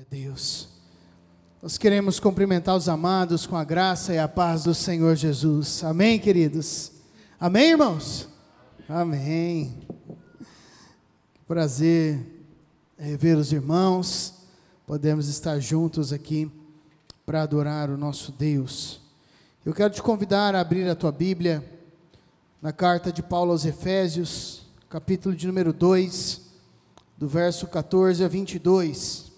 Glória a Deus. Nós queremos cumprimentar os amados com a graça e a paz do Senhor Jesus. Amém, queridos? Amém, irmãos? Amém. Prazer rever os irmãos. Podemos estar juntos aqui para adorar o nosso Deus. Eu quero te convidar a abrir a tua Bíblia na carta de Paulo aos Efésios, capítulo de número 2, do verso 14 a 22.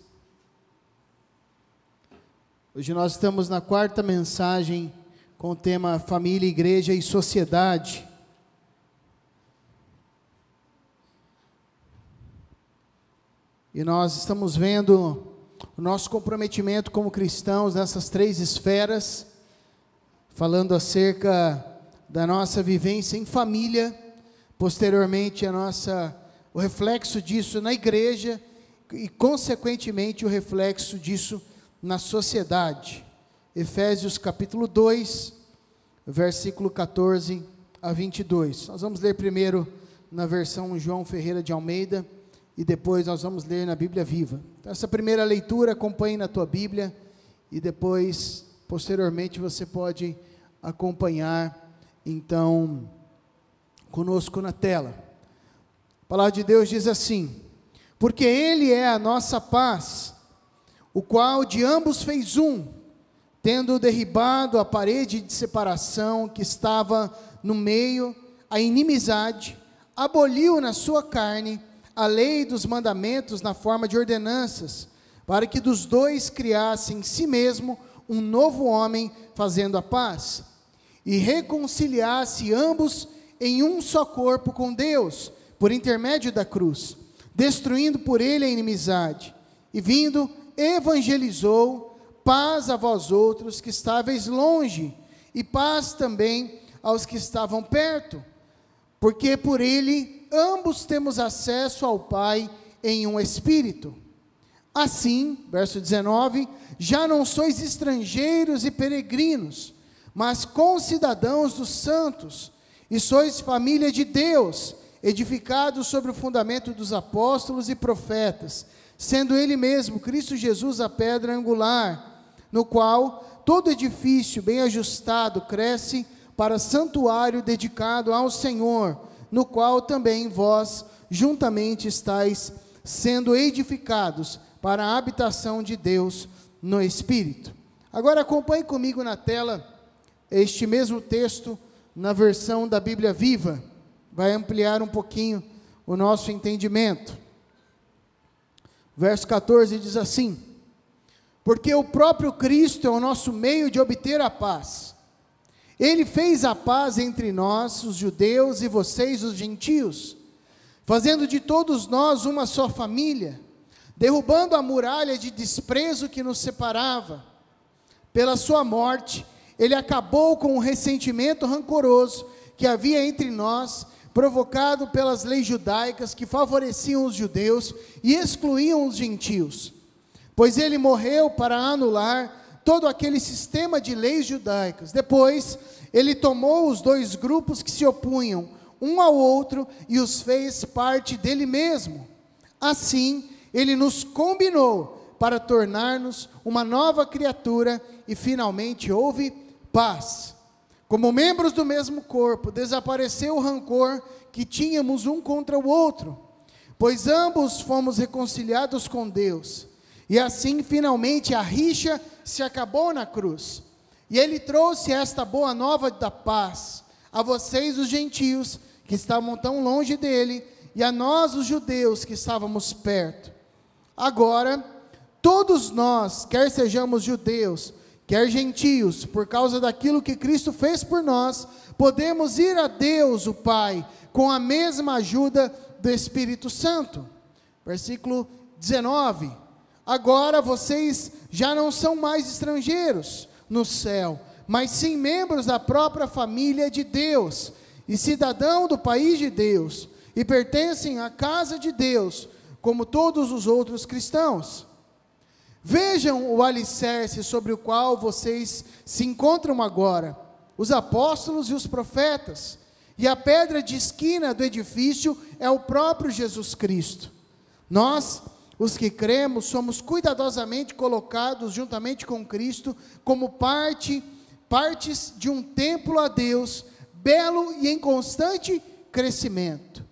Hoje nós estamos na quarta mensagem com o tema Família, Igreja e Sociedade. E nós estamos vendo o nosso comprometimento como cristãos nessas três esferas, falando acerca da nossa vivência em família, posteriormente o reflexo disso na igreja e consequentemente o reflexo disso na sociedade. Efésios capítulo 2, versículo 14 a 22. Nós vamos ler primeiro na versão João Ferreira de Almeida e depois nós vamos ler na Bíblia Viva. Então, essa primeira leitura acompanhe na tua Bíblia e depois, posteriormente, você pode acompanhar então conosco na tela. A palavra de Deus diz assim: porque Ele é a nossa paz, o qual de ambos fez um, tendo derribado a parede de separação que estava no meio, a inimizade, aboliu na sua carne a lei dos mandamentos na forma de ordenanças, para que dos dois criasse em si mesmo um novo homem, fazendo a paz, e reconciliasse ambos em um só corpo com Deus, por intermédio da cruz, destruindo por ele a inimizade, e vindo, evangelizou, paz a vós outros que estáveis longe, e paz também aos que estavam perto, porque por ele ambos temos acesso ao Pai em um Espírito. Assim, verso 19, já não sois estrangeiros e peregrinos, mas concidadãos dos santos, e sois família de Deus, edificados sobre o fundamento dos apóstolos e profetas, sendo Ele mesmo, Cristo Jesus, a pedra angular, no qual todo edifício bem ajustado cresce para santuário dedicado ao Senhor, no qual também vós juntamente estáis sendo edificados para a habitação de Deus no Espírito. Agora acompanhe comigo na tela este mesmo texto na versão da Bíblia Viva, vai ampliar um pouquinho o nosso entendimento. Verso 14 diz assim: porque o próprio Cristo é o nosso meio de obter a paz. Ele fez a paz entre nós, os judeus, e vocês, os gentios, fazendo de todos nós uma só família, derrubando a muralha de desprezo que nos separava. Pela sua morte, ele acabou com o ressentimento rancoroso que havia entre nós, provocado pelas leis judaicas que favoreciam os judeus e excluíam os gentios. Pois ele morreu para anular todo aquele sistema de leis judaicas. Depois, ele tomou os dois grupos que se opunham um ao outro e os fez parte dele mesmo. Assim, ele nos combinou para tornar-nos uma nova criatura e finalmente houve paz. Como membros do mesmo corpo, desapareceu o rancor que tínhamos um contra o outro, pois ambos fomos reconciliados com Deus, e assim finalmente a rixa se acabou na cruz, e ele trouxe esta boa nova da paz, a vocês os gentios, que estavam tão longe dele, e a nós os judeus, que estávamos perto. Agora, todos nós, quer sejamos judeus, quer gentios, por causa daquilo que Cristo fez por nós, podemos ir a Deus, o Pai, com a mesma ajuda do Espírito Santo. Versículo 19, agora vocês já não são mais estrangeiros no céu, mas sim membros da própria família de Deus, e cidadão do país de Deus, e pertencem à casa de Deus, como todos os outros cristãos. Vejam o alicerce sobre o qual vocês se encontram agora, os apóstolos e os profetas, e a pedra de esquina do edifício é o próprio Jesus Cristo. Nós os que cremos, somos cuidadosamente colocados juntamente com Cristo, como partes de um templo a Deus, belo e em constante crescimento.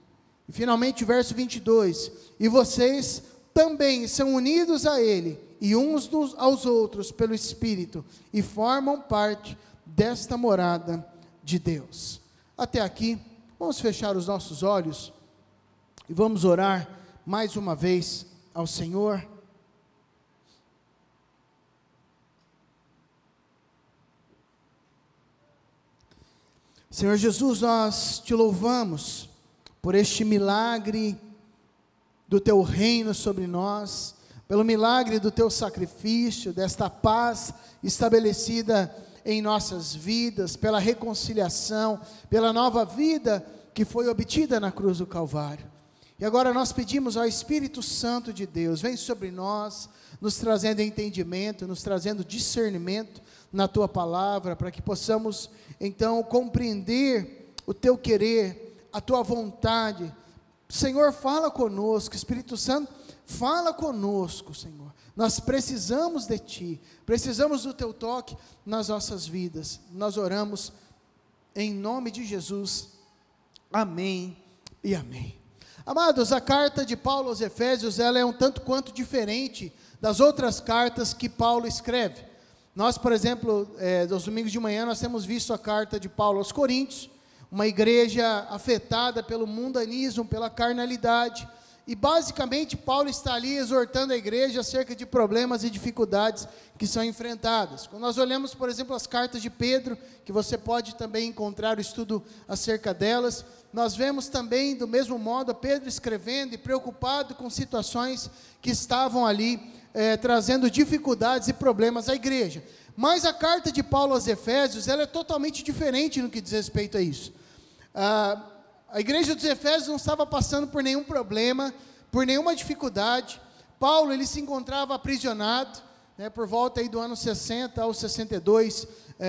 E finalmente o verso 22, e vocês também são unidos a Ele, e uns aos outros pelo Espírito, e formam parte desta morada de Deus. Até aqui, vamos fechar os nossos olhos, e vamos orar mais uma vez ao Senhor. Senhor Jesus, nós te louvamos por este milagre do teu reino sobre nós, pelo milagre do teu sacrifício, desta paz estabelecida em nossas vidas, pela reconciliação, pela nova vida que foi obtida na cruz do Calvário. E agora nós pedimos ao Espírito Santo de Deus, vem sobre nós, nos trazendo entendimento, nos trazendo discernimento na tua palavra, para que possamos então compreender o teu querer, a tua vontade. Senhor, fala conosco, Espírito Santo, fala conosco, Senhor. Nós precisamos de ti, precisamos do teu toque nas nossas vidas. Nós oramos em nome de Jesus. Amém e amém. Amados, a carta de Paulo aos Efésios, ela é um tanto quanto diferente das outras cartas que Paulo escreve. Nós, por exemplo, aos domingos de manhã, nós temos visto a carta de Paulo aos Coríntios, uma igreja afetada pelo mundanismo, pela carnalidade, e basicamente Paulo está ali exortando a igreja acerca de problemas e dificuldades que são enfrentadas. Quando nós olhamos, por exemplo, as cartas de Pedro, que você pode também encontrar o estudo acerca delas, nós vemos também, do mesmo modo, Pedro escrevendo e preocupado com situações que estavam ali, trazendo dificuldades e problemas à igreja. Mas a carta de Paulo aos Efésios, ela é totalmente diferente no que diz respeito a isso. A igreja dos Efésios não estava passando por nenhum problema, por nenhuma dificuldade. Paulo, ele se encontrava aprisionado, por volta aí do ano 60 ao 62,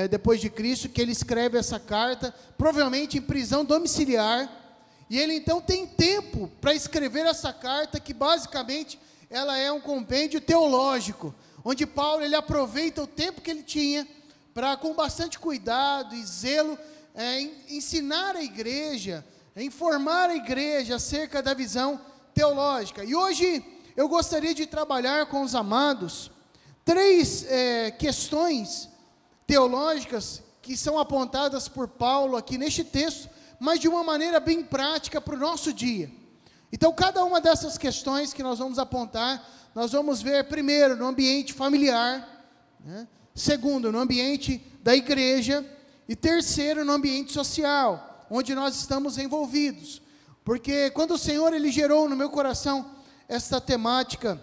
depois de Cristo, que ele escreve essa carta, provavelmente em prisão domiciliar, e ele então tem tempo para escrever essa carta, que basicamente ela é um compêndio teológico, onde Paulo ele aproveita o tempo que ele tinha, para com bastante cuidado e zelo, ensinar a igreja, informar a igreja acerca da visão teológica. E hoje eu gostaria de trabalhar com os amados 3 questões teológicas que são apontadas por Paulo aqui neste texto, mas de uma maneira bem prática para o nosso dia. Então, cada uma dessas questões que nós vamos apontar, nós vamos ver primeiro no ambiente familiar, segundo no ambiente da igreja, e terceiro no ambiente social, onde nós estamos envolvidos. Porque quando o Senhor ele gerou no meu coração esta temática,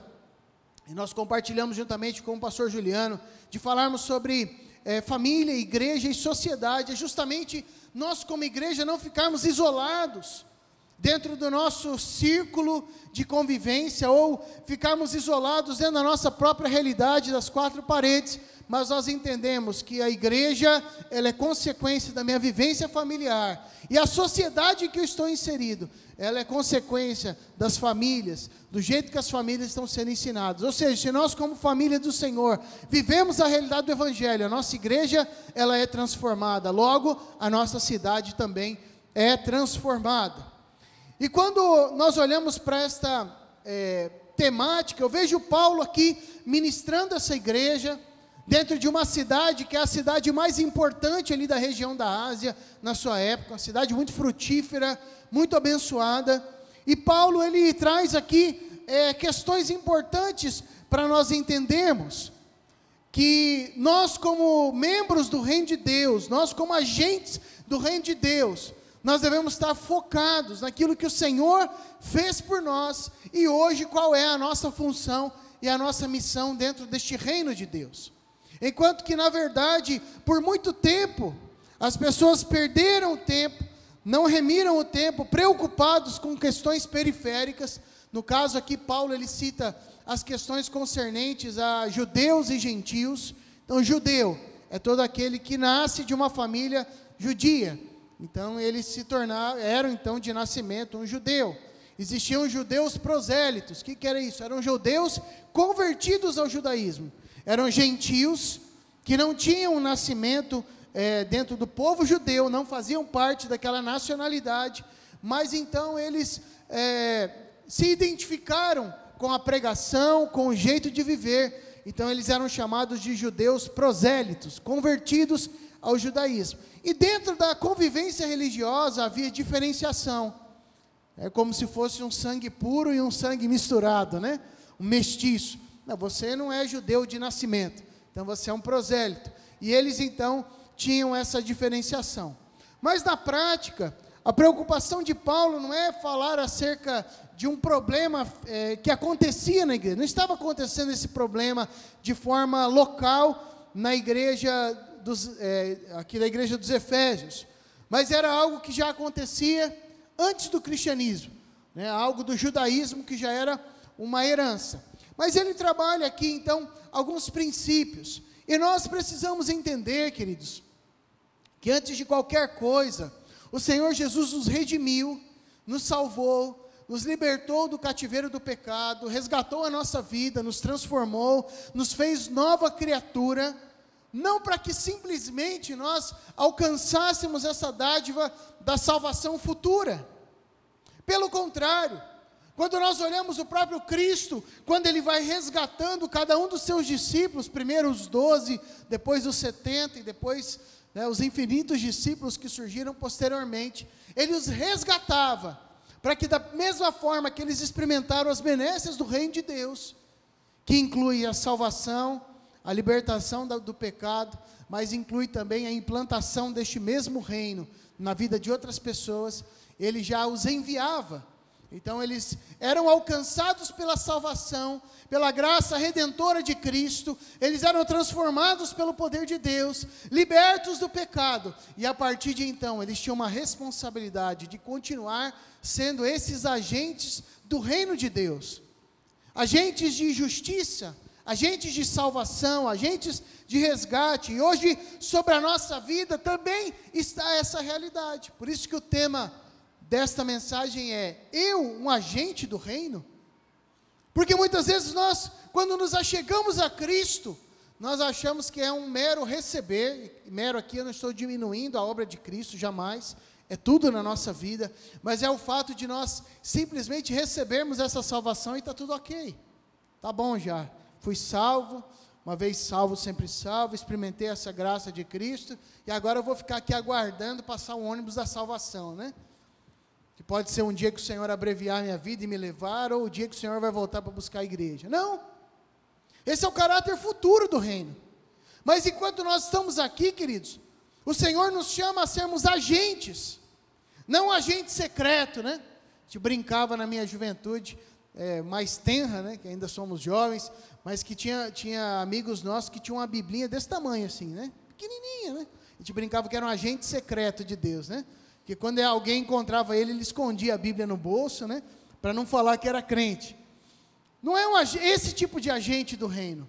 e nós compartilhamos juntamente com o pastor Juliano, de falarmos sobre família, igreja e sociedade, é justamente nós como igreja não ficarmos isolados dentro do nosso círculo de convivência, ou ficarmos isolados dentro da nossa própria realidade, das 4 paredes, mas nós entendemos que a igreja, ela é consequência da minha vivência familiar, e a sociedade em que eu estou inserido, ela é consequência das famílias, do jeito que as famílias estão sendo ensinadas. Ou seja, se nós como família do Senhor, vivemos a realidade do Evangelho, a nossa igreja, ela é transformada, logo, a nossa cidade também é transformada. E quando nós olhamos para esta temática, eu vejo Paulo aqui ministrando essa igreja, dentro de uma cidade que é a cidade mais importante ali da região da Ásia, na sua época, uma cidade muito frutífera, muito abençoada, e Paulo ele traz aqui questões importantes para nós entendermos, que nós como membros do reino de Deus, nós como agentes do reino de Deus, nós devemos estar focados naquilo que o Senhor fez por nós, e hoje qual é a nossa função e a nossa missão dentro deste reino de Deus. Enquanto que, na verdade, por muito tempo, as pessoas perderam o tempo, não remiram o tempo, preocupados com questões periféricas. No caso aqui, Paulo ele cita as questões concernentes a judeus e gentios. Então, judeu é todo aquele que nasce de uma família judia. Então, eles era então de nascimento um judeu. existiam judeus prosélitos. O que era isso? Eram judeus convertidos ao judaísmo. Eram gentios que não tinham nascimento dentro do povo judeu, não faziam parte daquela nacionalidade, mas então eles se identificaram com a pregação, com o jeito de viver. Então eles eram chamados de judeus prosélitos, convertidos ao judaísmo. E dentro da convivência religiosa havia diferenciação. É como se fosse um sangue puro e um sangue misturado, né? Um mestiço. Não, você não é judeu de nascimento, então você é um prosélito. E eles então tinham essa diferenciação. Mas na prática, a preocupação de Paulo não é falar acerca de um problema que acontecia na igreja. Não estava acontecendo esse problema de forma local na igreja aqui da igreja dos Efésios, mas era algo que já acontecia antes do cristianismo, né? Algo do judaísmo que já era uma herança. Mas ele trabalha aqui então alguns princípios, e nós precisamos entender, queridos, que antes de qualquer coisa, o Senhor Jesus nos redimiu, nos salvou, nos libertou do cativeiro do pecado, resgatou a nossa vida, nos transformou, nos fez nova criatura, não para que simplesmente nós alcançássemos essa dádiva da salvação futura. Pelo contrário, quando nós olhamos o próprio Cristo, quando Ele vai resgatando cada um dos seus discípulos, primeiro os 12, depois os 70 e depois os infinitos discípulos que surgiram posteriormente, Ele os resgatava, para que da mesma forma que eles experimentaram as benesses do reino de Deus, que inclui a salvação, a libertação do pecado, mas inclui também a implantação deste mesmo reino na vida de outras pessoas, Ele já os enviava. Então eles eram alcançados pela salvação, pela graça redentora de Cristo, eles eram transformados pelo poder de Deus, libertos do pecado, e a partir de então eles tinham uma responsabilidade de continuar sendo esses agentes do reino de Deus, agentes de justiça, agentes de salvação, agentes de resgate. E hoje sobre a nossa vida também está essa realidade. Por isso que o tema desta mensagem é: eu, um agente do reino? Porque muitas vezes nós, quando nos achegamos a Cristo, nós achamos que é um mero receber. Mero aqui eu não estou diminuindo a obra de Cristo, jamais, é tudo na nossa vida, mas é o fato de nós simplesmente recebermos essa salvação e está tudo ok, está bom já, fui salvo, uma vez salvo, sempre salvo, experimentei essa graça de Cristo, e agora eu vou ficar aqui aguardando passar o ônibus da salvação, né? Que pode ser um dia que o Senhor abreviar minha vida e me levar, ou o dia que o Senhor vai voltar para buscar a igreja. Não, esse é o caráter futuro do reino. Mas enquanto nós estamos aqui, queridos, o Senhor nos chama a sermos agentes, não agente secreto, né? A gente brincava na minha juventude, mais tenra, né? Que ainda somos jovens, mas que tinha amigos nossos que tinham uma biblinha desse tamanho assim, né? Pequenininha, né? A gente brincava que era um agente secreto de Deus, né? Que quando alguém encontrava ele escondia a Bíblia no bolso, né? Para não falar que era crente. Não é esse tipo de agente do reino,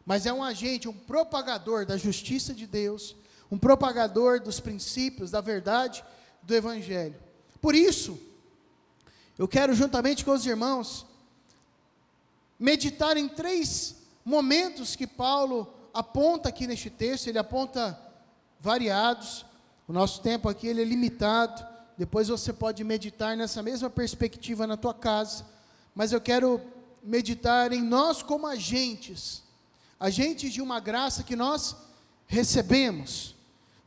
mas é um agente, um propagador da justiça de Deus, um propagador dos princípios, da verdade, do Evangelho. Por isso, eu quero juntamente com os irmãos, meditar em 3 momentos que Paulo aponta aqui neste texto. Ele aponta variados. O nosso tempo aqui ele é limitado, depois você pode meditar nessa mesma perspectiva na tua casa, mas eu quero meditar em nós como agentes de uma graça que nós recebemos.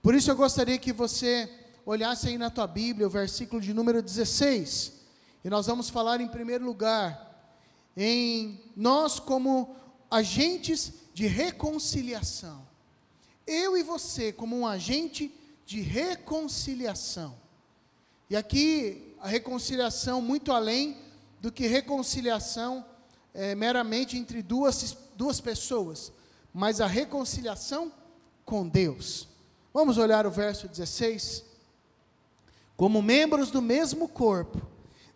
Por isso eu gostaria que você olhasse aí na tua Bíblia o versículo de número 16, e nós vamos falar em primeiro lugar, em nós como agentes de reconciliação. Eu e você como um agente de reconciliação. E aqui a reconciliação muito além do que reconciliação meramente entre duas pessoas, mas a reconciliação com Deus. Vamos olhar o verso 16. Como membros do mesmo corpo,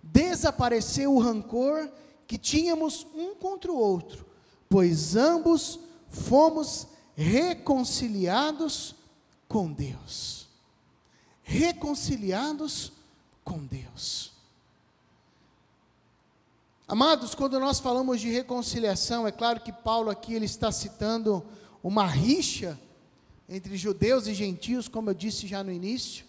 desapareceu o rancor que tínhamos um contra o outro, pois ambos fomos reconciliados com Deus. Reconciliados com Deus. Amados, quando nós falamos de reconciliação, é claro que Paulo aqui ele está citando uma rixa entre judeus e gentios, como eu disse já no início.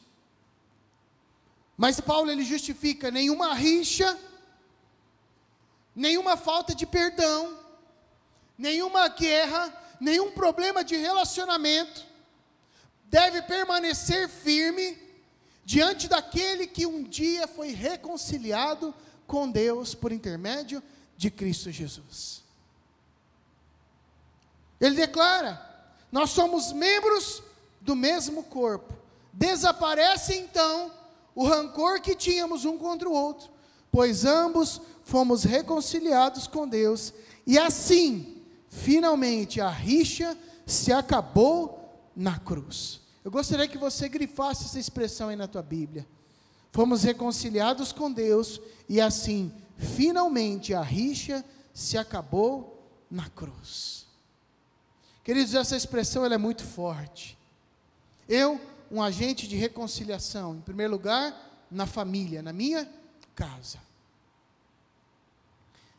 Mas Paulo ele justifica nenhuma rixa, nenhuma falta de perdão, nenhuma guerra, nenhum problema de relacionamento deve permanecer firme diante daquele que um dia foi reconciliado com Deus por intermédio de Cristo Jesus. Ele declara: nós somos membros do mesmo corpo. Desaparece então o rancor que tínhamos um contra o outro, pois ambos fomos reconciliados com Deus, e assim, finalmente, a rixa se acabou na cruz. Eu gostaria que você grifasse essa expressão aí na tua Bíblia. Fomos reconciliados com Deus, e assim, finalmente, a rixa se acabou na cruz. Queridos, essa expressão ela é muito forte. Eu, um agente de reconciliação, em primeiro lugar, na família, na minha casa.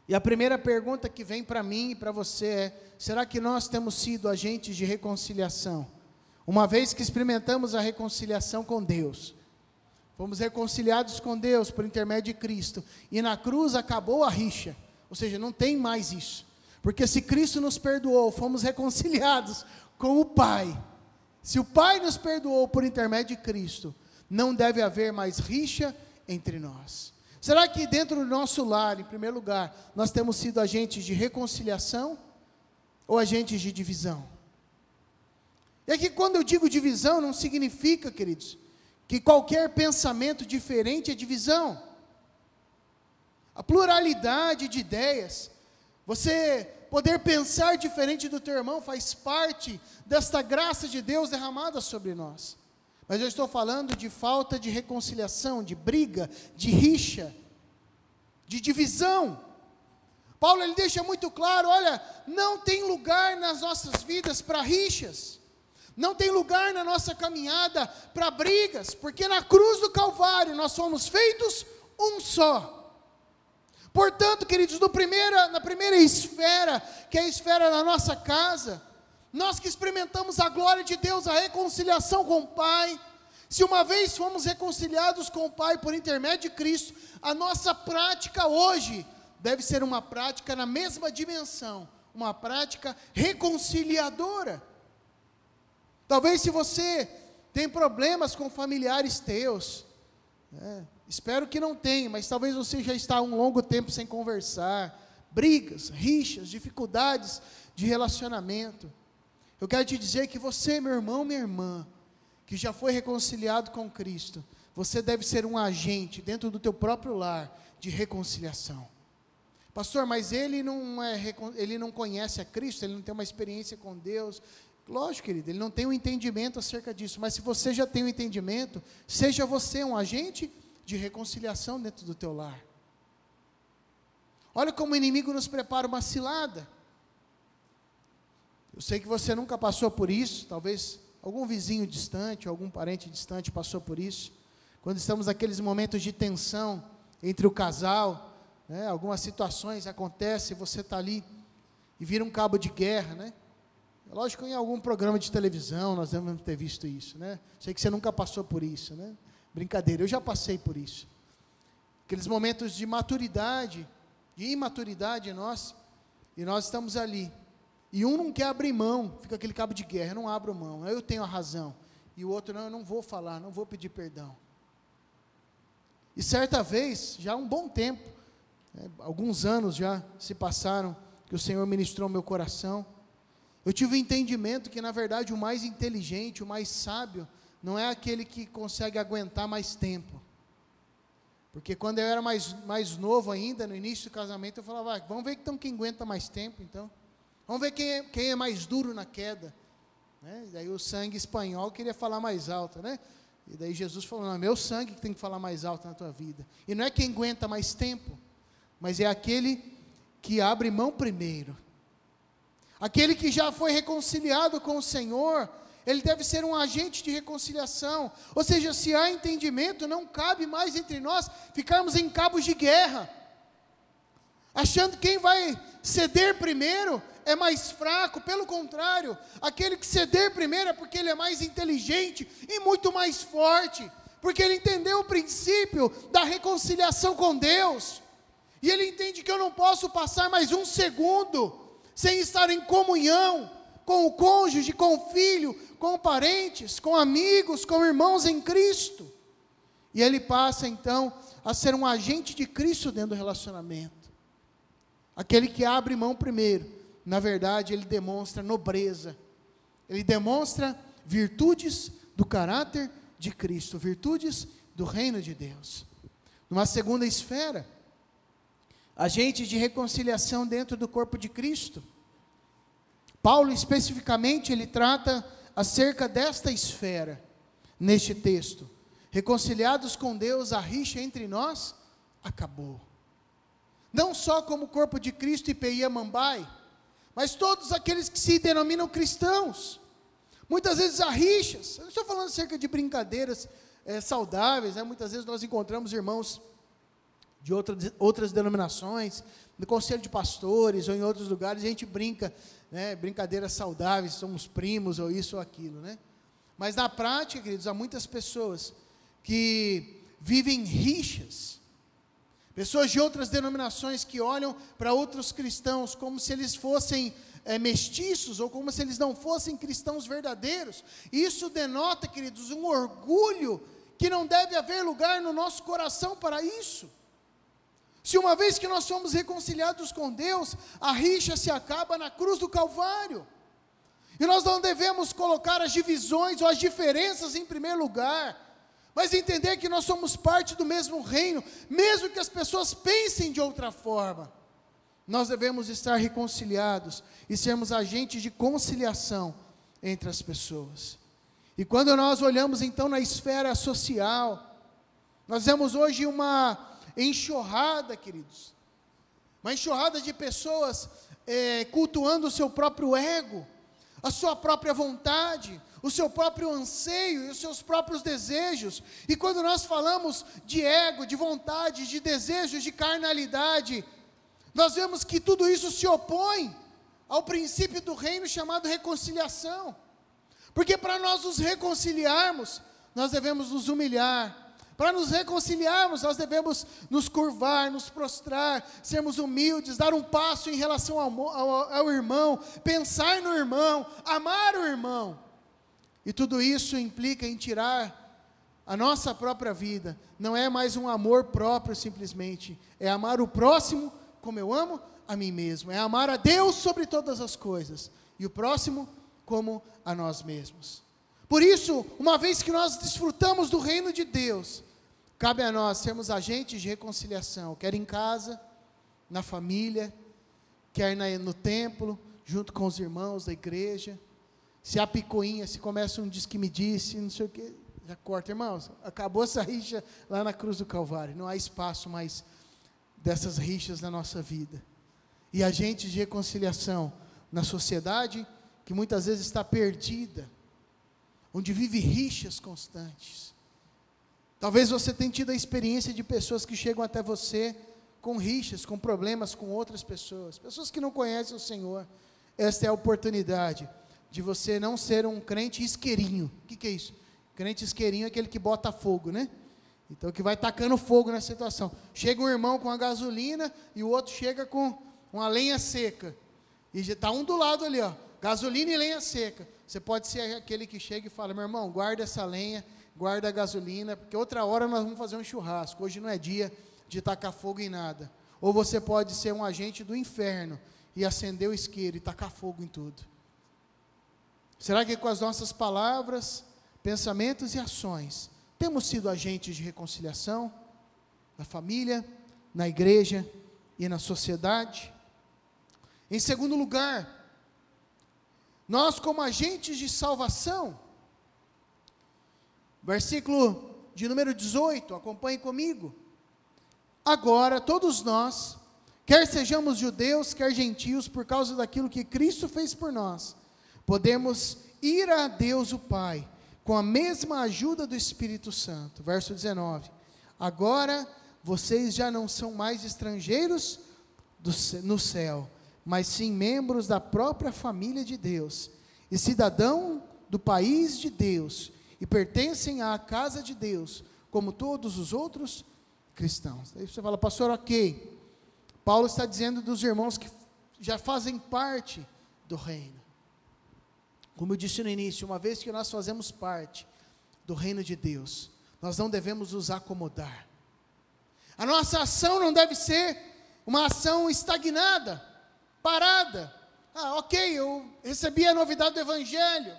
E a primeira pergunta que vem para mim e para você é: será que nós temos sido agentes de reconciliação? Uma vez que experimentamos a reconciliação com Deus, fomos reconciliados com Deus por intermédio de Cristo, e na cruz acabou a rixa, ou seja, não tem mais isso, porque se Cristo nos perdoou, fomos reconciliados com o Pai. Se o Pai nos perdoou por intermédio de Cristo, não deve haver mais rixa entre nós. Será que dentro do nosso lar, em primeiro lugar, nós temos sido agentes de reconciliação ou agentes de divisão? E aqui quando eu digo divisão, não significa, queridos, que qualquer pensamento diferente é divisão. A pluralidade de ideias, você poder pensar diferente do teu irmão, faz parte desta graça de Deus derramada sobre nós. Mas eu estou falando de falta de reconciliação, de briga, de rixa, de divisão. Paulo ele deixa muito claro: olha, não tem lugar nas nossas vidas para rixas, não tem lugar na nossa caminhada para brigas, porque na cruz do Calvário nós fomos feitos um só. Portanto, queridos, na primeira esfera, que é a esfera da nossa casa, nós que experimentamos a glória de Deus, a reconciliação com o Pai, se uma vez fomos reconciliados com o Pai por intermédio de Cristo, a nossa prática hoje deve ser uma prática na mesma dimensão, uma prática reconciliadora. Talvez se você tem problemas com familiares teus, espero que não tenha, mas talvez você já está há um longo tempo sem conversar, brigas, rixas, dificuldades de relacionamento. Eu quero te dizer que você, meu irmão, minha irmã, que já foi reconciliado com Cristo, você deve ser um agente dentro do teu próprio lar de reconciliação. Pastor, mas ele não conhece a Cristo, ele não tem uma experiência com Deus. Lógico, querido, ele não tem um entendimento acerca disso, mas se você já tem um entendimento, seja você um agente de reconciliação dentro do teu lar. Olha como o inimigo nos prepara uma cilada. Eu sei que você nunca passou por isso, talvez algum vizinho distante, algum parente distante passou por isso. Quando estamos naqueles momentos de tensão entre o casal, algumas situações acontecem, você está ali e vira um cabo de guerra, né? Lógico que em algum programa de televisão nós devemos ter visto isso, né? Sei que você nunca passou por isso, né? Brincadeira, eu já passei por isso. Aqueles momentos de maturidade, de imaturidade nossa, e nós estamos ali. E um não quer abrir mão, fica aquele cabo de guerra: eu não abro mão, eu tenho a razão. E o outro: não, eu não vou falar, não vou pedir perdão. E certa vez, já há um bom tempo, alguns anos já se passaram, que o Senhor ministrou meu coração, eu tive o entendimento que na verdade o mais inteligente, o mais sábio, não é aquele que consegue aguentar mais tempo. Porque quando eu era mais novo ainda, no início do casamento, eu falava: vamos ver então quem aguenta mais tempo então. Vamos ver quem é mais duro na queda. E daí o sangue espanhol queria falar mais alto, né? E daí Jesus falou: não, é meu sangue que tem que falar mais alto na tua vida. E não é quem aguenta mais tempo, mas é aquele que abre mão primeiro. Aquele que já foi reconciliado com o Senhor, ele deve ser um agente de reconciliação. Ou seja, se há entendimento, não cabe mais entre nós ficarmos em cabos de guerra. achando que quem vai ceder primeiro é mais fraco. Pelo contrário, aquele que ceder primeiro é porque ele é mais inteligente e muito mais forte, porque ele entendeu o princípio da reconciliação com Deus, e ele entende que eu não posso passar mais um segundo sem estar em comunhão com o cônjuge, com o filho, com parentes, com amigos, com irmãos em Cristo. E ele passa então a ser um agente de Cristo dentro do relacionamento. Aquele que abre mão primeiro, na verdade ele demonstra nobreza, ele demonstra virtudes do caráter de Cristo, virtudes do reino de Deus. Numa segunda esfera, agente de reconciliação dentro do corpo de Cristo. Paulo especificamente ele trata acerca desta esfera neste texto. Reconciliados com Deus, a rixa entre nós acabou. Não só como corpo de Cristo e IPI Amambai, mas todos aqueles que se denominam cristãos. Muitas vezes há rixas. Eu não estou falando acerca de brincadeiras saudáveis, né? Muitas vezes nós encontramos irmãos de outras denominações, no conselho de pastores ou em outros lugares, a gente brinca, né? Brincadeiras saudáveis, somos primos ou isso ou aquilo, né? Mas na prática, queridos, há muitas pessoas que vivem rixas, pessoas de outras denominações que olham para outros cristãos como se eles fossem mestiços, ou como se eles não fossem cristãos verdadeiros. Isso denota, queridos, um orgulho que não deve haver lugar no nosso coração para isso. Se uma vez que nós somos reconciliados com Deus, a rixa se acaba na cruz do Calvário, e nós não devemos colocar as divisões ou as diferenças em primeiro lugar, mas entender que nós somos parte do mesmo reino, mesmo que as pessoas pensem de outra forma. Nós devemos estar reconciliados e sermos agentes de conciliação entre as pessoas. E quando nós olhamos então na esfera social, nós vemos hoje uma enxurrada, queridos, uma enxurrada de pessoas cultuando o seu próprio ego, a sua própria vontade, o seu próprio anseio e os seus próprios desejos. E quando nós falamos de ego, de vontade, de desejos, de carnalidade, nós vemos que tudo isso se opõe ao princípio do reino chamado reconciliação. Porque para nós nos reconciliarmos, nós devemos nos humilhar. Para nos reconciliarmos, nós devemos nos curvar, nos prostrar, sermos humildes, dar um passo em relação ao irmão, pensar no irmão, amar o irmão. E tudo isso implica em tirar a nossa própria vida. Não é mais um amor próprio simplesmente, é amar o próximo como eu amo a mim mesmo, é amar a Deus sobre todas as coisas, e o próximo como a nós mesmos. Por isso, uma vez que nós desfrutamos do reino de Deus, cabe a nós sermos agentes de reconciliação, quer em casa, na família, quer no templo, junto com os irmãos da igreja. Se há picuinha, se começa um diz que me disse, não sei o que, já corta. Irmãos, acabou essa rixa lá na cruz do Calvário, não há espaço mais dessas rixas na nossa vida. E agentes de reconciliação na sociedade, que muitas vezes está perdida, onde vive rixas constantes. Talvez você tenha tido a experiência de pessoas que chegam até você com rixas, com problemas com outras pessoas, pessoas que não conhecem o Senhor. Esta é a oportunidade de você não ser um crente isqueirinho. O que é isso? Crente isqueirinho é aquele que bota fogo, né? Então, que vai tacando fogo na situação. Chega um irmão com a gasolina e o outro chega com uma lenha seca. E já está um do lado ali, ó, gasolina e lenha seca. Você pode ser aquele que chega e fala: meu irmão, guarda essa lenha, guarda a gasolina, porque outra hora nós vamos fazer um churrasco. Hoje não é dia de tacar fogo em nada. Ou você pode ser um agente do inferno e acender o isqueiro e tacar fogo em tudo. Será que com as nossas palavras, pensamentos e ações temos sido agentes de reconciliação na família, na igreja e na sociedade? Em segundo lugar, nós como agentes de salvação, versículo de número 18, acompanhe comigo. Agora todos nós, quer sejamos judeus, quer gentios, por causa daquilo que Cristo fez por nós, podemos ir a Deus o Pai, com a mesma ajuda do Espírito Santo. Verso 19, agora vocês já não são mais estrangeiros, no céu, mas sim membros da própria família de Deus, e cidadão do país de Deus, e pertencem à casa de Deus, como todos os outros cristãos. Aí você fala, pastor, ok, Paulo está dizendo dos irmãos que já fazem parte do reino. Como eu disse no início, uma vez que nós fazemos parte do reino de Deus, nós não devemos nos acomodar. A nossa ação não deve ser uma ação estagnada, parada. Ok, eu recebi a novidade do Evangelho,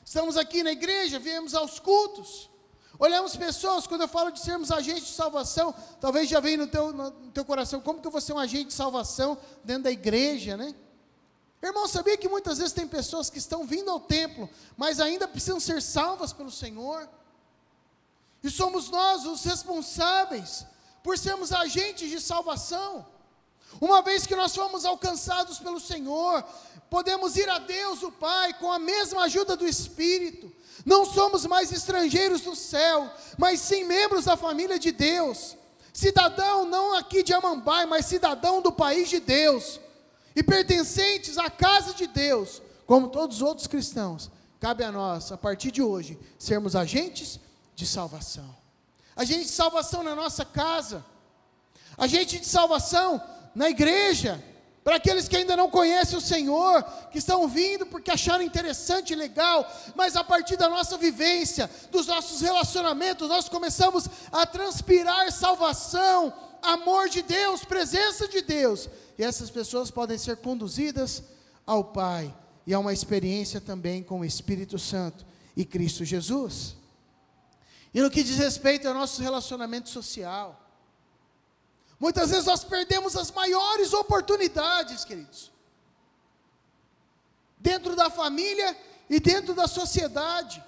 estamos aqui na igreja, viemos aos cultos, olhamos pessoas. Quando eu falo de sermos agentes de salvação, talvez já venha no teu coração, como que eu vou ser um agente de salvação dentro da igreja, né? Irmão, sabia que muitas vezes tem pessoas que estão vindo ao templo, mas ainda precisam ser salvas pelo Senhor? E somos nós os responsáveis por sermos agentes de salvação. Uma vez que nós fomos alcançados pelo Senhor, podemos ir a Deus o Pai com a mesma ajuda do Espírito. Não somos mais estrangeiros do céu, mas sim membros da família de Deus. Cidadão não aqui de Amambai, mas cidadão do país de Deus. E pertencentes à casa de Deus, como todos os outros cristãos. Cabe a nós, a partir de hoje, sermos agentes de salvação. Agente de salvação na nossa casa. Agente de salvação na igreja, para aqueles que ainda não conhecem o Senhor, que estão vindo porque acharam interessante e legal, mas a partir da nossa vivência, dos nossos relacionamentos, nós começamos a transpirar salvação, amor de Deus, presença de Deus, e essas pessoas podem ser conduzidas ao Pai, e a uma experiência também com o Espírito Santo e Cristo Jesus. E no que diz respeito ao nosso relacionamento social, muitas vezes nós perdemos as maiores oportunidades, queridos, dentro da família e dentro da sociedade,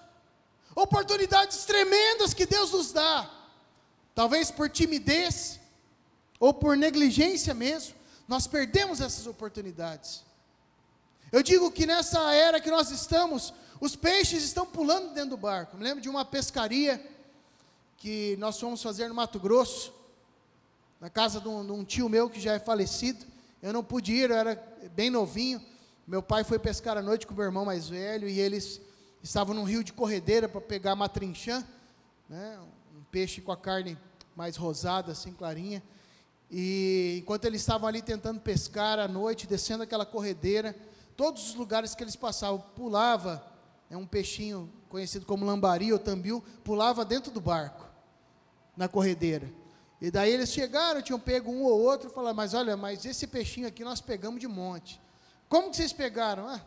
oportunidades tremendas que Deus nos dá, talvez por timidez, ou por negligência mesmo, nós perdemos essas oportunidades. Eu digo que nessa era que nós estamos, os peixes estão pulando dentro do barco. Eu me lembro de uma pescaria, que nós fomos fazer no Mato Grosso, na casa de um tio meu que já é falecido. Eu não pude ir, eu era bem novinho. Meu pai foi pescar à noite com o meu irmão mais velho, e eles estavam num rio de corredeira para pegar matrinchã, né, um peixe com a carne mais rosada, assim, clarinha. E enquanto eles estavam ali tentando pescar à noite, descendo aquela corredeira, todos os lugares que eles passavam, pulava, um peixinho conhecido como lambari ou tambiu, pulava dentro do barco, na corredeira. E daí eles chegaram, tinham pego um ou outro, e falaram, mas olha, mas esse peixinho aqui nós pegamos de monte. Como que vocês pegaram? A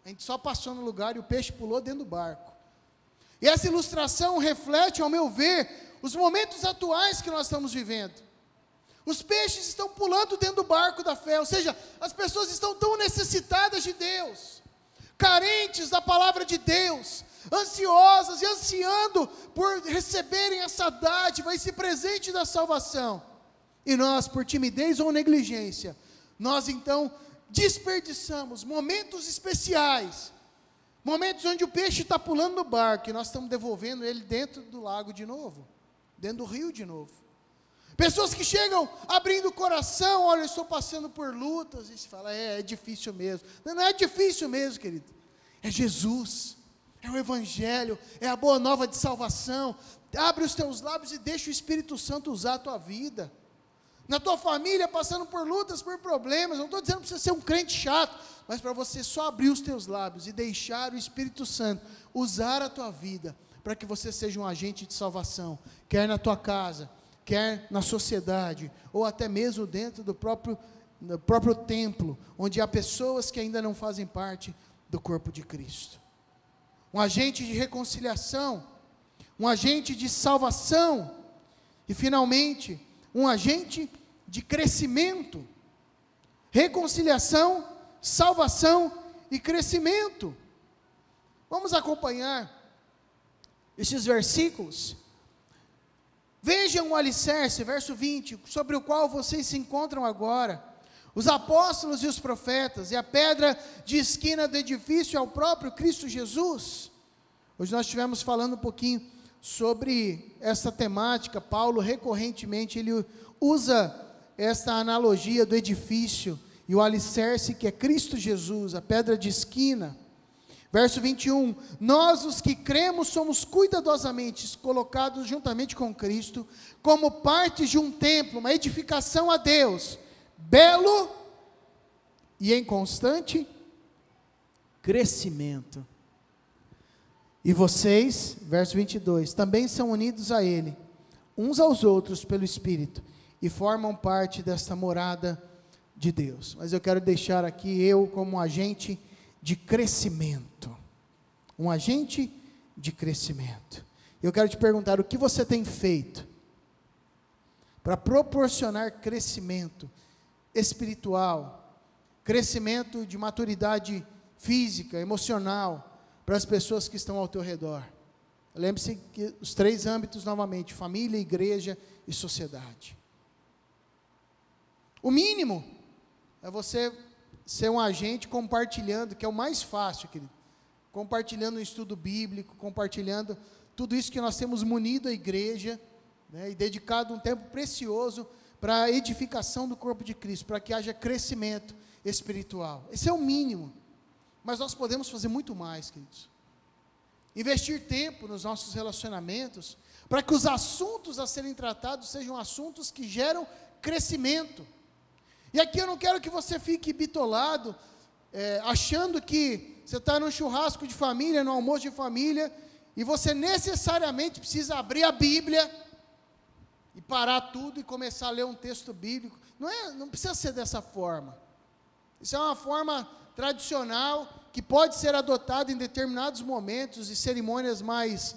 gente só passou no lugar e o peixe pulou dentro do barco. E essa ilustração reflete, ao meu ver, os momentos atuais que nós estamos vivendo. Os peixes estão pulando dentro do barco da fé, ou seja, as pessoas estão tão necessitadas de Deus, carentes da palavra de Deus, ansiosas e ansiando por receberem essa dádiva, esse presente da salvação. E nós, por timidez ou negligência, nós então desperdiçamos momentos especiais, momentos onde o peixe está pulando no barco, e nós estamos devolvendo ele dentro do lago de novo, dentro do rio de novo. Pessoas que chegam abrindo o coração, olha, eu estou passando por lutas, e se fala, é difícil mesmo. Não é difícil mesmo, querido, é Jesus, é o Evangelho, é a boa nova de salvação. Abre os teus lábios e deixa o Espírito Santo usar a tua vida. Na tua família, passando por lutas, por problemas, não estou dizendo para você ser um crente chato, mas para você só abrir os teus lábios e deixar o Espírito Santo usar a tua vida, para que você seja um agente de salvação, quer na tua casa, quer na sociedade, ou até mesmo dentro do próprio templo, onde há pessoas que ainda não fazem parte do corpo de Cristo. Um agente de reconciliação, um agente de salvação, e finalmente, um agente de crescimento. Reconciliação, salvação e crescimento. Vamos acompanhar esses versículos. Vejam o alicerce, verso 20, sobre o qual vocês se encontram agora. Os apóstolos e os profetas, e a pedra de esquina do edifício é o próprio Cristo Jesus. Hoje nós estivemos falando um pouquinho sobre essa temática. Paulo recorrentemente ele usa esta analogia do edifício e o alicerce que é Cristo Jesus, a pedra de esquina. Verso 21, nós os que cremos somos cuidadosamente colocados juntamente com Cristo, como parte de um templo, uma edificação a Deus, belo e em constante crescimento. E vocês, verso 22, também são unidos a Ele, uns aos outros pelo Espírito, e formam parte desta morada de Deus. Mas eu quero deixar aqui eu como um agente de crescimento, um agente de crescimento. Eu quero te perguntar, o que você tem feito para proporcionar crescimento espiritual, crescimento de maturidade física, emocional, para as pessoas que estão ao teu redor? Lembre-se que os 3 âmbitos novamente, família, igreja e sociedade. O mínimo é você ser um agente compartilhando, que é o mais fácil, querido, compartilhando um estudo bíblico, compartilhando tudo isso que nós temos munido a igreja, né, e dedicado um tempo precioso para a edificação do corpo de Cristo, para que haja crescimento espiritual. Esse é o mínimo, mas nós podemos fazer muito mais, queridos. Investir tempo nos nossos relacionamentos, para que os assuntos a serem tratados sejam assuntos que geram crescimento. E aqui eu não quero que você fique bitolado, achando que você está num churrasco de família, no almoço de família, e você necessariamente precisa abrir a Bíblia, e parar tudo e começar a ler um texto bíblico. Não precisa ser dessa forma. Isso é uma forma tradicional, que pode ser adotada em determinados momentos e cerimônias mais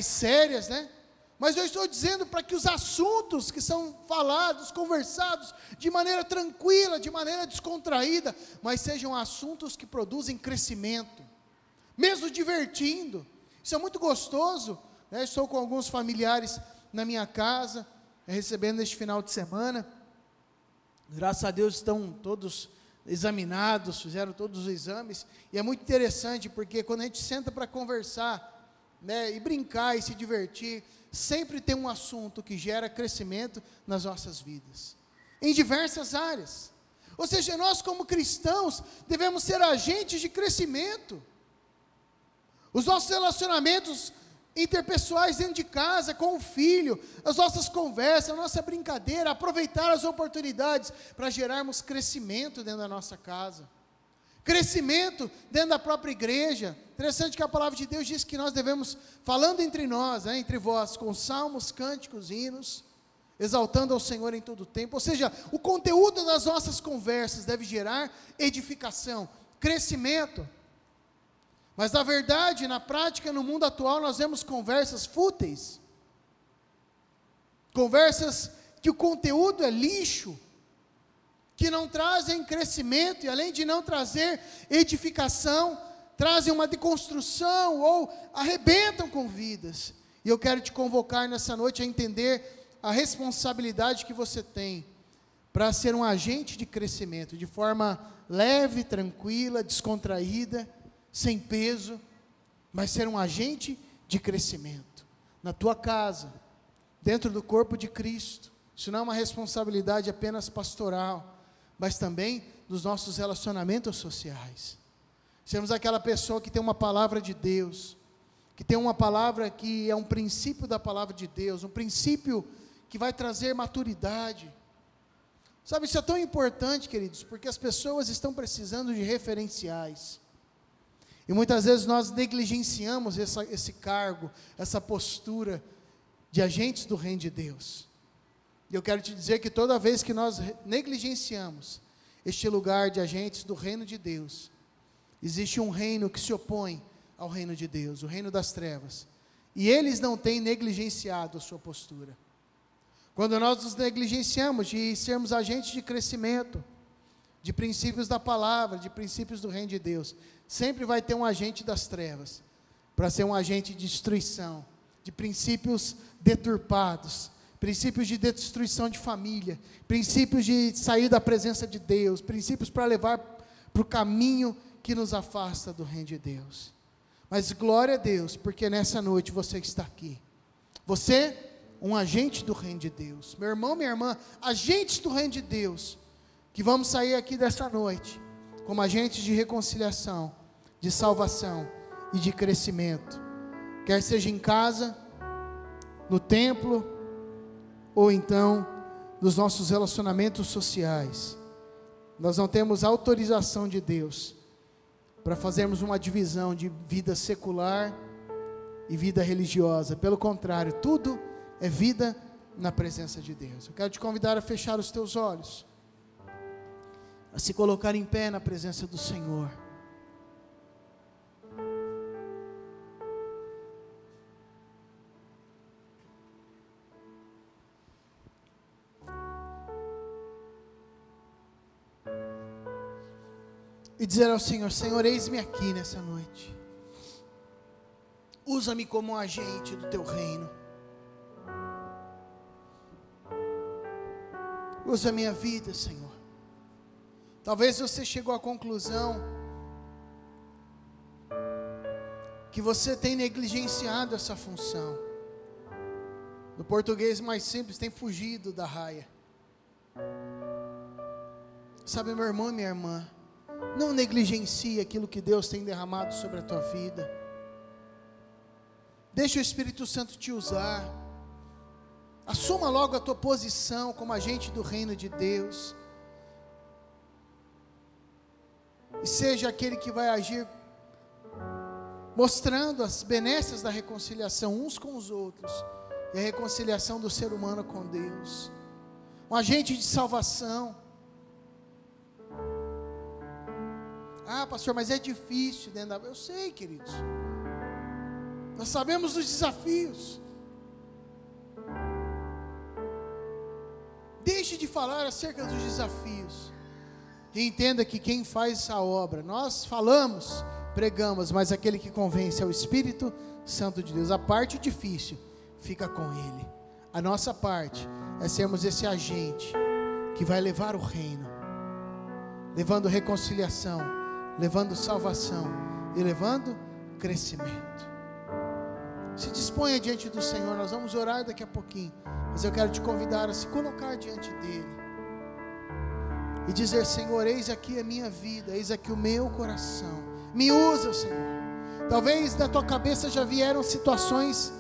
sérias, né? Mas eu estou dizendo para que os assuntos que são falados, conversados, de maneira tranquila, de maneira descontraída, mas sejam assuntos que produzem crescimento, mesmo divertindo. Isso é muito gostoso, né? Estou com alguns familiares na minha casa, recebendo neste final de semana, graças a Deus estão todos examinados, fizeram todos os exames, e é muito interessante, porque quando a gente senta para conversar, né, e brincar e se divertir, sempre tem um assunto que gera crescimento nas nossas vidas, em diversas áreas. Ou seja, nós como cristãos, devemos ser agentes de crescimento. Os nossos relacionamentos interpessoais dentro de casa, com o filho, as nossas conversas, a nossa brincadeira, aproveitar as oportunidades para gerarmos crescimento dentro da nossa casa, crescimento dentro da própria igreja. Interessante que a palavra de Deus diz que nós devemos, falando entre nós, né, entre vós, com salmos, cânticos, hinos, exaltando ao Senhor em todo o tempo. Ou seja, o conteúdo das nossas conversas deve gerar edificação, crescimento. Mas na verdade, na prática, no mundo atual, nós vemos conversas fúteis, conversas que o conteúdo é lixo, que não trazem crescimento, e além de não trazer edificação, trazem uma deconstrução, ou arrebentam com vidas. E eu quero te convocar nessa noite a entender a responsabilidade que você tem, para ser um agente de crescimento, de forma leve, tranquila, descontraída, sem peso, mas ser um agente de crescimento, na tua casa, dentro do corpo de Cristo. Isso não é uma responsabilidade apenas pastoral, mas também dos nossos relacionamentos sociais. Sermos aquela pessoa que tem uma palavra de Deus, que tem uma palavra que é um princípio da palavra de Deus, um princípio que vai trazer maturidade. Sabe, isso é tão importante, queridos, porque as pessoas estão precisando de referenciais. E muitas vezes nós negligenciamos esse cargo, essa postura de agentes do reino de Deus. E eu quero te dizer que toda vez que nós negligenciamos este lugar de agentes do reino de Deus, existe um reino que se opõe ao reino de Deus, o reino das trevas. E eles não têm negligenciado a sua postura. Quando nós nos negligenciamos de sermos agentes de crescimento, de princípios da palavra, de princípios do reino de Deus, sempre vai ter um agente das trevas, para ser um agente de destruição, de princípios deturpados, princípios de destruição de família, princípios de sair da presença de Deus, princípios para levar para o caminho que nos afasta do reino de Deus. Mas glória a Deus, porque nessa noite você está aqui, você um agente do reino de Deus. Meu irmão, minha irmã, agentes do reino de Deus, que vamos sair aqui dessa noite como agentes de reconciliação, de salvação e de crescimento, quer seja em casa, no templo, ou então nos nossos relacionamentos sociais. Nós não temos autorização de Deus para fazermos uma divisão de vida secular e vida religiosa. Pelo contrário, tudo é vida na presença de Deus. Eu quero te convidar a fechar os teus olhos, a se colocar em pé na presença do Senhor. E dizer ao Senhor: Senhor, eis-me aqui nessa noite. Usa-me como um agente do teu reino. Usa a minha vida, Senhor. Talvez você chegou à conclusão que você tem negligenciado essa função. No português mais simples, tem fugido da raia. Sabe, meu irmão e minha irmã, não negligencie aquilo que Deus tem derramado sobre a tua vida. Deixa o Espírito Santo te usar. Assuma logo a tua posição como agente do reino de Deus. E seja aquele que vai agir mostrando as benesses da reconciliação uns com os outros e a reconciliação do ser humano com Deus. Um agente de salvação. Ah, pastor, mas é difícil dentro da... Eu sei, queridos. Nós sabemos dos desafios. Deixe de falar acerca dos desafios. E entenda que quem faz essa obra, nós falamos, pregamos, mas aquele que convence é o Espírito Santo de Deus. A parte difícil fica com Ele. A nossa parte é sermos esse agente que vai levar o reino, levando reconciliação, levando salvação e levando crescimento. Se disponha diante do Senhor. Nós vamos orar daqui a pouquinho, mas eu quero te convidar a se colocar diante dEle e dizer: Senhor, eis aqui a minha vida, eis aqui o meu coração, me usa, Senhor. Talvez na tua cabeça já vieram situações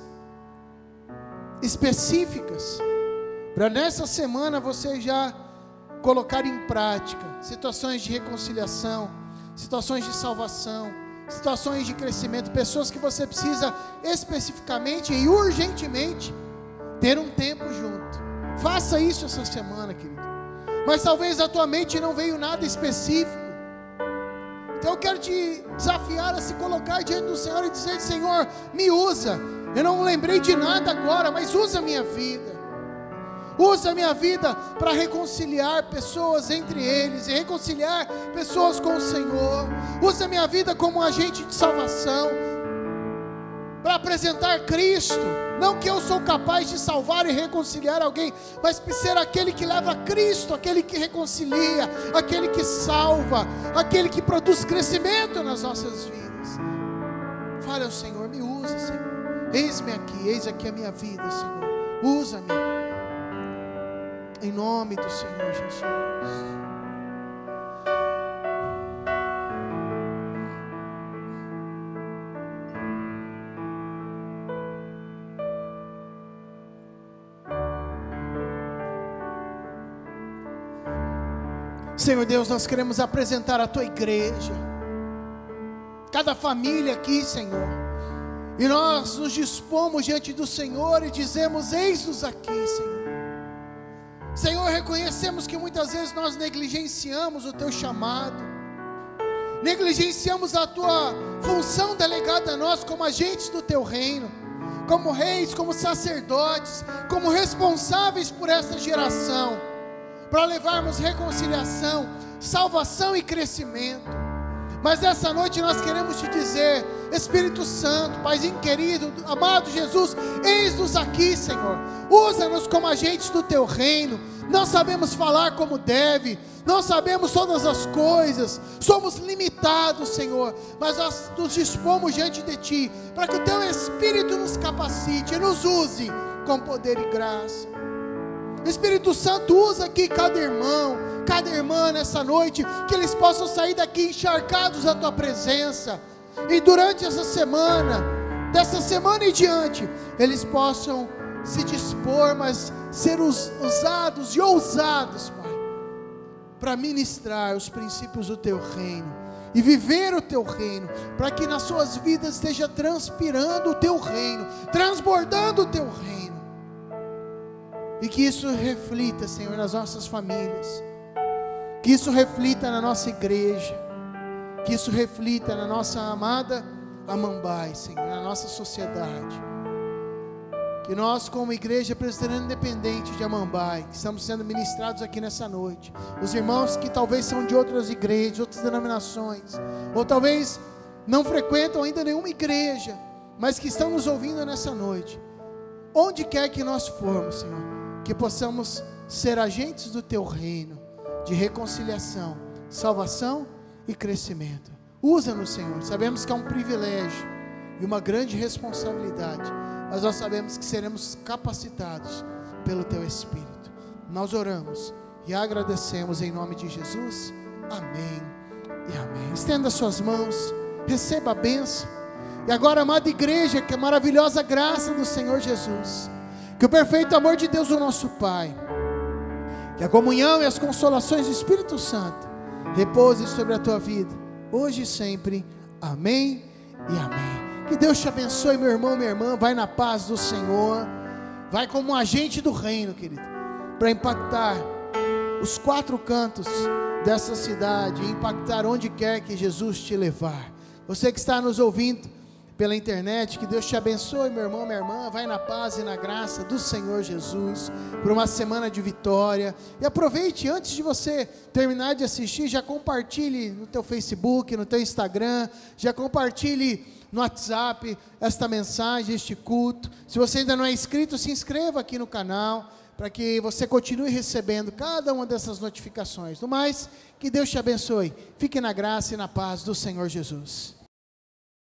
específicas para nessa semana você já colocar em prática, situações de reconciliação, situações de salvação, situações de crescimento, pessoas que você precisa especificamente e urgentemente ter um tempo junto. Faça isso essa semana, querido. Mas talvez a tua mente não veio nada específico. Então eu quero te desafiar a se colocar diante do Senhor e dizer: Senhor, me usa. Eu não lembrei de nada agora, mas usa a minha vida. Usa a minha vida para reconciliar pessoas entre eles e reconciliar pessoas com o Senhor. Usa a minha vida como um agente de salvação, para apresentar Cristo. Não que eu sou capaz de salvar e reconciliar alguém, mas ser aquele que leva Cristo, aquele que reconcilia, aquele que salva, aquele que produz crescimento nas nossas vidas. Fale ao Senhor: me usa, Senhor. Eis-me aqui, eis aqui a minha vida, Senhor. Usa-me. Em nome do Senhor Jesus. Senhor Deus, nós queremos apresentar a Tua igreja, cada família aqui, Senhor, e nós nos dispomos diante do Senhor e dizemos: eis-nos aqui, Senhor. Senhor, reconhecemos que muitas vezes nós negligenciamos o Teu chamado, negligenciamos a Tua função delegada a nós como agentes do Teu reino, como reis, como sacerdotes, como responsáveis por essa geração, para levarmos reconciliação, salvação e crescimento. Mas nessa noite nós queremos te dizer: Espírito Santo, Paizinho querido, amado Jesus, eis-nos aqui, Senhor. Usa-nos como agentes do Teu reino. Não sabemos falar como deve, não sabemos todas as coisas, somos limitados, Senhor, mas nós nos dispomos diante de Ti, para que o Teu Espírito nos capacite, nos use com poder e graça. Espírito Santo, usa aqui cada irmão, cada irmã nessa noite, que eles possam sair daqui encharcados da Tua presença, e durante essa semana, dessa semana em diante, eles possam se dispor, mas ser usados e ousados, Pai, para ministrar os princípios do Teu reino, e viver o Teu reino, para que nas suas vidas esteja transpirando o Teu reino, transbordando o Teu reino, e que isso reflita, Senhor, nas nossas famílias, que isso reflita na nossa igreja, que isso reflita na nossa amada Amambai, Senhor, na nossa sociedade. Que nós, como igreja presbiteriana independente de Amambai, que estamos sendo ministrados aqui nessa noite, os irmãos que talvez são de outras igrejas, outras denominações, ou talvez não frequentam ainda nenhuma igreja, mas que estão nos ouvindo nessa noite, onde quer que nós formos, Senhor, que possamos ser agentes do Teu reino, de reconciliação, salvação e crescimento. Usa-nos, Senhor. Sabemos que é um privilégio e uma grande responsabilidade, mas nós sabemos que seremos capacitados pelo Teu Espírito. Nós oramos e agradecemos em nome de Jesus. Amém e amém. Estenda suas mãos, receba a bênção. E agora, amada igreja, que a maravilhosa graça do Senhor Jesus, que o perfeito amor de Deus, o nosso Pai, que a comunhão e as consolações do Espírito Santo repousem sobre a tua vida, hoje e sempre. Amém e amém. Que Deus te abençoe, meu irmão, minha irmã. Vai na paz do Senhor. Vai como um agente do reino, querido, para impactar os quatro cantos dessa cidade, impactar onde quer que Jesus te levar. Você que está nos ouvindo pela internet, que Deus te abençoe, meu irmão, minha irmã. Vai na paz e na graça do Senhor Jesus, por uma semana de vitória. E aproveite, antes de você terminar de assistir, já compartilhe no teu Facebook, no teu Instagram, já compartilhe no WhatsApp esta mensagem, este culto. Se você ainda não é inscrito, se inscreva aqui no canal, para que você continue recebendo cada uma dessas notificações. No mais, que Deus te abençoe. Fique na graça e na paz do Senhor Jesus.